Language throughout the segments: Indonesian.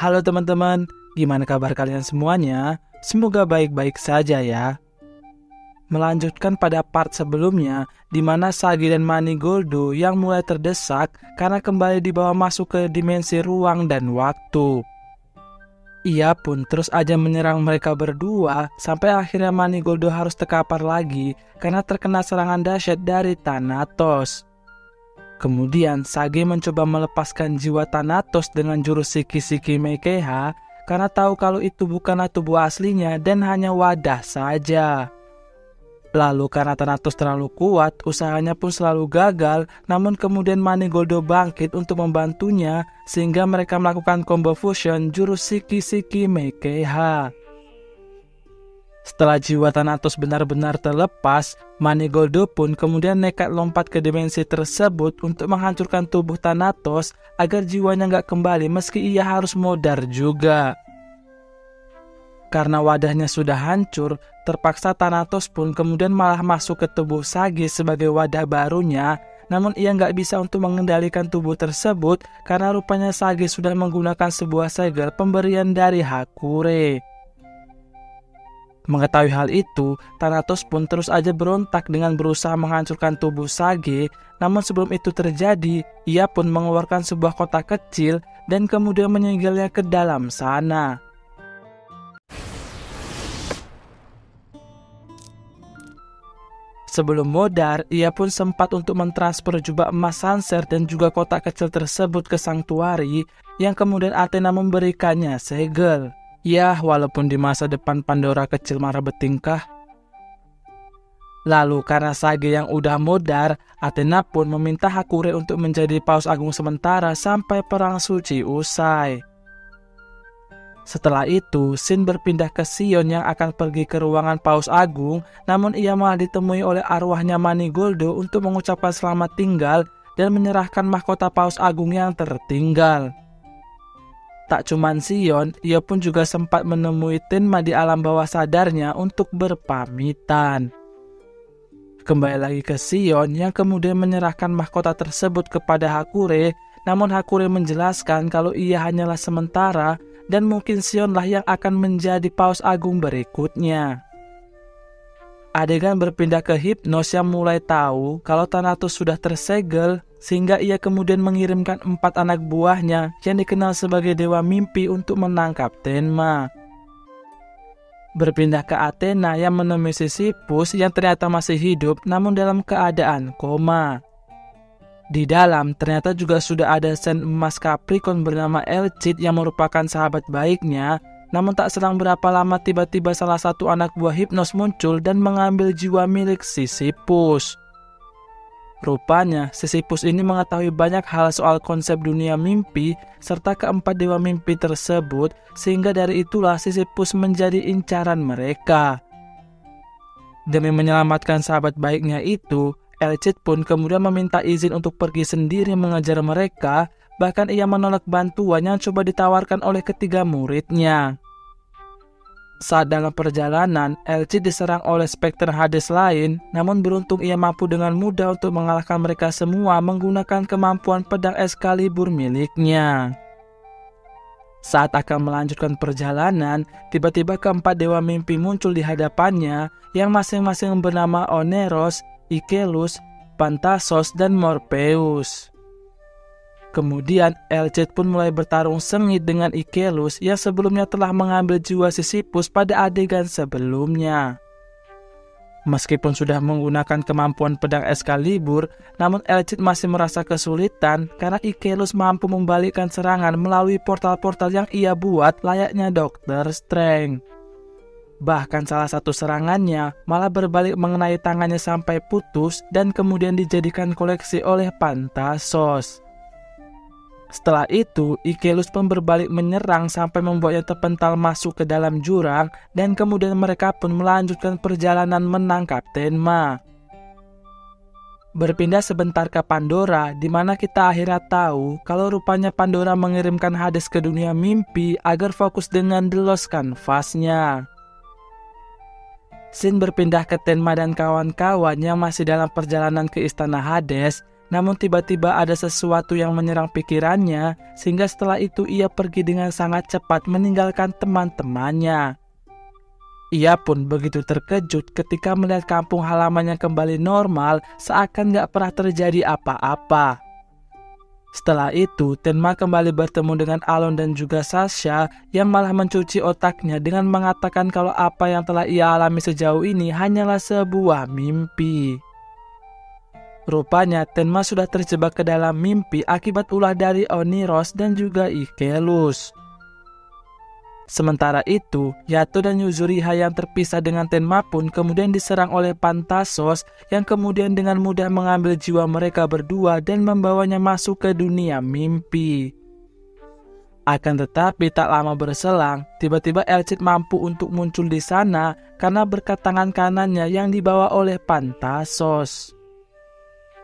Halo teman-teman, gimana kabar kalian semuanya? Semoga baik-baik saja ya. Melanjutkan pada part sebelumnya, di mana Sagi dan Manigoldo yang mulai terdesak karena kembali dibawa masuk ke dimensi ruang dan waktu. Ia pun terus aja menyerang mereka berdua, sampai akhirnya Manigoldo harus terkapar lagi karena terkena serangan dahsyat dari Thanatos. Kemudian Sage mencoba melepaskan jiwa Thanatos dengan jurus Shiki-Shiki Meikeha karena tahu kalau itu bukanlah tubuh aslinya dan hanya wadah saja. Lalu karena Thanatos terlalu kuat, usahanya pun selalu gagal, namun kemudian Manigoldo bangkit untuk membantunya sehingga mereka melakukan combo fusion jurus Shiki-Shiki Meikeha. Setelah jiwa Thanatos benar-benar terlepas, Manigoldo pun kemudian nekat lompat ke dimensi tersebut untuk menghancurkan tubuh Thanatos agar jiwanya nggak kembali meski ia harus modar juga. Karena wadahnya sudah hancur, terpaksa Thanatos pun kemudian malah masuk ke tubuh Sage sebagai wadah barunya, namun ia nggak bisa untuk mengendalikan tubuh tersebut karena rupanya Sage sudah menggunakan sebuah segel pemberian dari Hakure. Mengetahui hal itu, Thanatos pun terus aja berontak dengan berusaha menghancurkan tubuh Sage, namun sebelum itu terjadi, ia pun mengeluarkan sebuah kotak kecil dan kemudian menyegelnya ke dalam sana. Sebelum modar, ia pun sempat untuk mentransfer jubah emas Sancer dan juga kotak kecil tersebut ke Sanctuary, yang kemudian Athena memberikannya segel. Ya, walaupun di masa depan Pandora kecil marah bertingkah. Lalu karena Sage yang udah modar, Athena pun meminta Hakure untuk menjadi Paus Agung sementara sampai Perang Suci usai. Setelah itu, Shin berpindah ke Sion yang akan pergi ke ruangan Paus Agung, namun ia malah ditemui oleh arwahnya Manigoldo untuk mengucapkan selamat tinggal dan menyerahkan mahkota Paus Agung yang tertinggal. Tak cuman Sion, ia pun juga sempat menemui Tenma di alam bawah sadarnya untuk berpamitan. Kembali lagi ke Sion yang kemudian menyerahkan mahkota tersebut kepada Hakure, namun Hakure menjelaskan kalau ia hanyalah sementara dan mungkin Sionlah yang akan menjadi Paus Agung berikutnya. Adegan berpindah ke Hypnos yang mulai tahu kalau Thanatos sudah tersegel, sehingga ia kemudian mengirimkan 4 anak buahnya yang dikenal sebagai Dewa Mimpi untuk menangkap Tenma. Berpindah ke Athena yang menemui Sisyphus yang ternyata masih hidup namun dalam keadaan koma. Di dalam ternyata juga sudah ada Sen emas Capricorn bernama Elcid yang merupakan sahabat baiknya, namun tak selang berapa lama tiba-tiba salah satu anak buah Hypnos muncul dan mengambil jiwa milik Sisyphus. Rupanya, Sisyphus ini mengetahui banyak hal soal konsep dunia mimpi serta keempat dewa mimpi tersebut, sehingga dari itulah Sisyphus menjadi incaran mereka. Demi menyelamatkan sahabat baiknya itu, Elcid pun kemudian meminta izin untuk pergi sendiri mengejar mereka, bahkan ia menolak bantuan yang coba ditawarkan oleh ketiga muridnya. Saat dalam perjalanan, Elcid diserang oleh spekter Hades lain, namun beruntung ia mampu dengan mudah untuk mengalahkan mereka semua menggunakan kemampuan pedang Excalibur miliknya. Saat akan melanjutkan perjalanan, tiba-tiba keempat dewa mimpi muncul di hadapannya yang masing-masing bernama Oneros, Ikelus, Phantasos, dan Morpheus. Kemudian Elcid pun mulai bertarung sengit dengan Ikelus yang sebelumnya telah mengambil jiwa Sisyphus pada adegan sebelumnya. Meskipun sudah menggunakan kemampuan pedang Excalibur, namun Elcid masih merasa kesulitan karena Ikelus mampu membalikkan serangan melalui portal-portal yang ia buat layaknya Dr. Strange. Bahkan salah satu serangannya malah berbalik mengenai tangannya sampai putus dan kemudian dijadikan koleksi oleh Phantasos. Setelah itu, Ikelus pun berbalik menyerang sampai membuatnya terpental masuk ke dalam jurang dan kemudian mereka pun melanjutkan perjalanan menangkap Tenma. Berpindah sebentar ke Pandora, di mana kita akhirnya tahu kalau rupanya Pandora mengirimkan Hades ke dunia mimpi agar fokus dengan The Lost Canvas-nya. Shin berpindah ke Tenma dan kawan-kawan yang masih dalam perjalanan ke Istana Hades, namun tiba-tiba ada sesuatu yang menyerang pikirannya, sehingga setelah itu ia pergi dengan sangat cepat meninggalkan teman-temannya. Ia pun begitu terkejut ketika melihat kampung halamannya kembali normal, seakan gak pernah terjadi apa-apa. Setelah itu, Tenma kembali bertemu dengan Alon dan juga Sasha yang malah mencuci otaknya dengan mengatakan kalau apa yang telah ia alami sejauh ini hanyalah sebuah mimpi. Rupanya Tenma sudah terjebak ke dalam mimpi akibat ulah dari Oniros dan juga Ikelus. Sementara itu, Yato dan Yuzuriha yang terpisah dengan Tenma pun kemudian diserang oleh Pantasos yang kemudian dengan mudah mengambil jiwa mereka berdua dan membawanya masuk ke dunia mimpi. Akan tetapi tak lama berselang, tiba-tiba Elcid mampu untuk muncul di sana karena berkat tangan kanannya yang dibawa oleh Pantasos.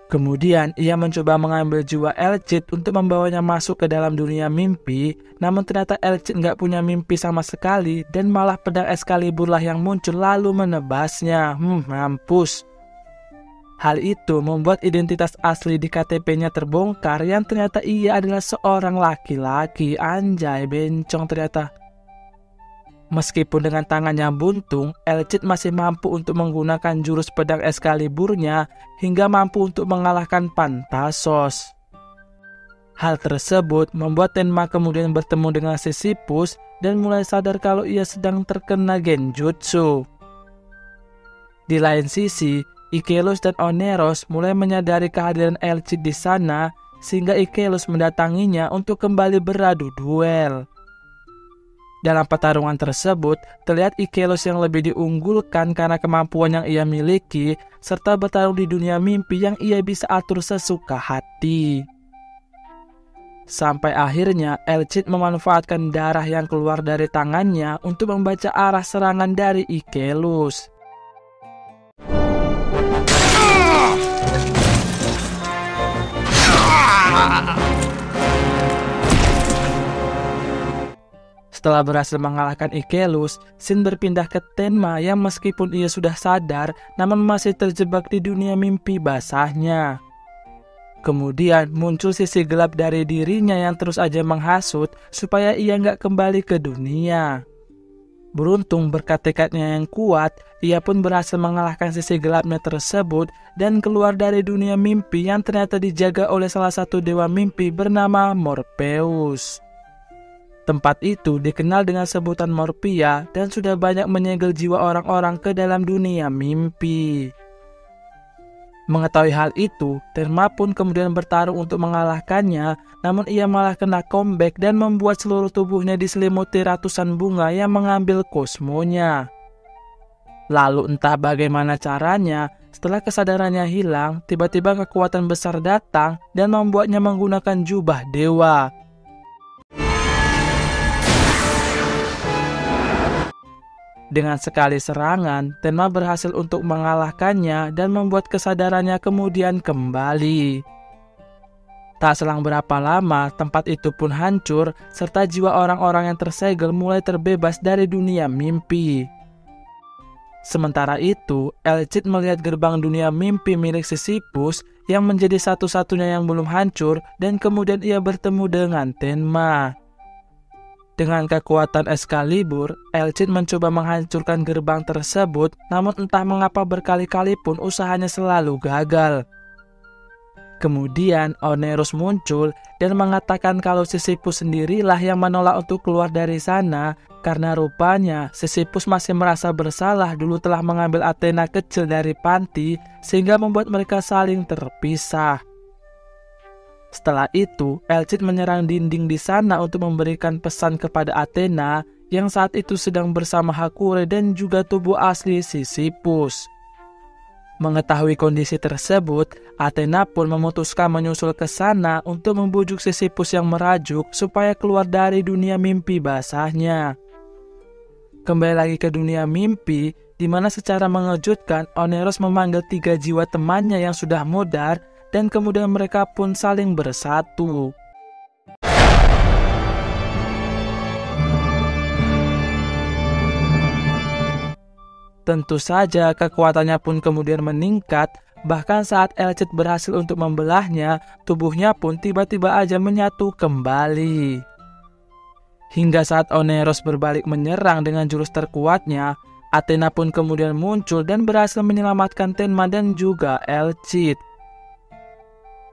Kemudian ia mencoba mengambil jiwa Elcid untuk membawanya masuk ke dalam dunia mimpi, namun ternyata Elcid nggak punya mimpi sama sekali dan malah pedang Excalibur lah yang muncul lalu menebasnya. Mampus. Hal itu membuat identitas asli di KTP-nya terbongkar yang ternyata ia adalah seorang laki-laki. Anjay, bencong ternyata. Meskipun dengan tangannya buntung, Elcid masih mampu untuk menggunakan jurus pedang Excaliburnya hingga mampu untuk mengalahkan Pantasos. Hal tersebut membuat Tenma kemudian bertemu dengan Sisyphus dan mulai sadar kalau ia sedang terkena genjutsu. Di lain sisi, Ikelus dan Oneros mulai menyadari kehadiran Elcid di sana sehingga Ikelus mendatanginya untuk kembali beradu duel. Dalam pertarungan tersebut, terlihat Ikelus yang lebih diunggulkan karena kemampuan yang ia miliki, serta bertarung di dunia mimpi yang ia bisa atur sesuka hati. Sampai akhirnya, Elcid memanfaatkan darah yang keluar dari tangannya untuk membaca arah serangan dari Ikelus. Setelah berhasil mengalahkan Ikelus, Shin berpindah ke Tenma yang meskipun ia sudah sadar, namun masih terjebak di dunia mimpi basahnya. Kemudian muncul sisi gelap dari dirinya yang terus aja menghasut supaya ia nggak kembali ke dunia. Beruntung berkat tekadnya yang kuat, ia pun berhasil mengalahkan sisi gelapnya tersebut dan keluar dari dunia mimpi yang ternyata dijaga oleh salah satu dewa mimpi bernama Morpheus. Tempat itu dikenal dengan sebutan Morphia dan sudah banyak menyegel jiwa orang-orang ke dalam dunia mimpi. Mengetahui hal itu, Tenma pun kemudian bertarung untuk mengalahkannya, namun ia malah kena comeback dan membuat seluruh tubuhnya diselimuti ratusan bunga yang mengambil kosmonya. Lalu entah bagaimana caranya, setelah kesadarannya hilang, tiba-tiba kekuatan besar datang dan membuatnya menggunakan jubah dewa. Dengan sekali serangan, Tenma berhasil untuk mengalahkannya dan membuat kesadarannya kemudian kembali. Tak selang berapa lama, tempat itu pun hancur, serta jiwa orang-orang yang tersegel mulai terbebas dari dunia mimpi. Sementara itu, Elcid melihat gerbang dunia mimpi milik Sisyphus yang menjadi satu-satunya yang belum hancur dan kemudian ia bertemu dengan Tenma. Dengan kekuatan Excalibur, Elcid mencoba menghancurkan gerbang tersebut, namun entah mengapa berkali-kali pun usahanya selalu gagal. Kemudian Oneros muncul dan mengatakan kalau Sisyphus sendirilah yang menolak untuk keluar dari sana, karena rupanya Sisyphus masih merasa bersalah dulu telah mengambil Athena kecil dari panti, sehingga membuat mereka saling terpisah. Setelah itu, Elcid menyerang dinding di sana untuk memberikan pesan kepada Athena yang saat itu sedang bersama Hakure dan juga tubuh asli Sisyphus. Mengetahui kondisi tersebut, Athena pun memutuskan menyusul ke sana untuk membujuk Sisyphus yang merajuk supaya keluar dari dunia mimpi basahnya. Kembali lagi ke dunia mimpi, di mana secara mengejutkan Oneros memanggil 3 jiwa temannya yang sudah mudar, dan kemudian mereka pun saling bersatu. Tentu saja kekuatannya pun kemudian meningkat Bahkan saat Elcid berhasil untuk membelahnya, tubuhnya pun tiba-tiba aja menyatu kembali. Hingga saat Oneros berbalik menyerang dengan jurus terkuatnya, Athena pun kemudian muncul dan berhasil menyelamatkan Tenma dan juga Elcid.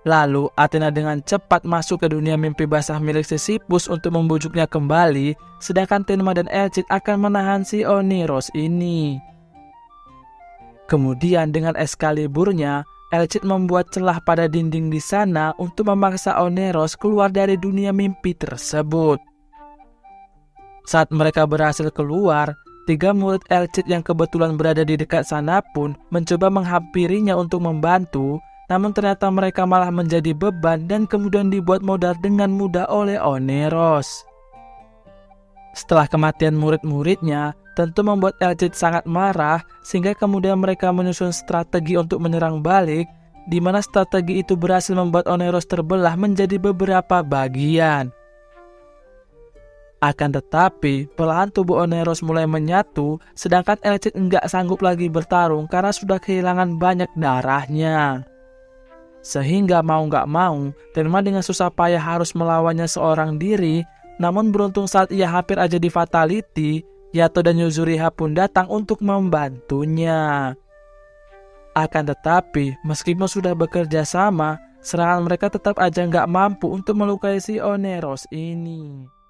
Lalu Athena dengan cepat masuk ke dunia mimpi basah milik Sisyphus untuk membujuknya kembali, sedangkan Tenma dan Elcid akan menahan si Oneros ini. Kemudian dengan Excaliburnya, Elcid membuat celah pada dinding di sana untuk memaksa Oneros keluar dari dunia mimpi tersebut. Saat mereka berhasil keluar, 3 murid Elcid yang kebetulan berada di dekat sana pun mencoba menghampirinya untuk membantu, namun ternyata mereka malah menjadi beban dan kemudian dibuat modal dengan mudah oleh Oneros. Setelah kematian murid-muridnya, tentu membuat Elcid sangat marah sehingga kemudian mereka menyusun strategi untuk menyerang balik, di mana strategi itu berhasil membuat Oneros terbelah menjadi beberapa bagian. Akan tetapi, perlahan tubuh Oneros mulai menyatu, sedangkan Elcid enggak sanggup lagi bertarung karena sudah kehilangan banyak darahnya. Sehingga mau nggak mau, Tenma dengan susah payah harus melawannya seorang diri, namun beruntung saat ia hampir aja di fatality, Yato dan Yuzuriha pun datang untuk membantunya. Akan tetapi, meskipun sudah bekerja sama, serangan mereka tetap aja nggak mampu untuk melukai si Oneros ini.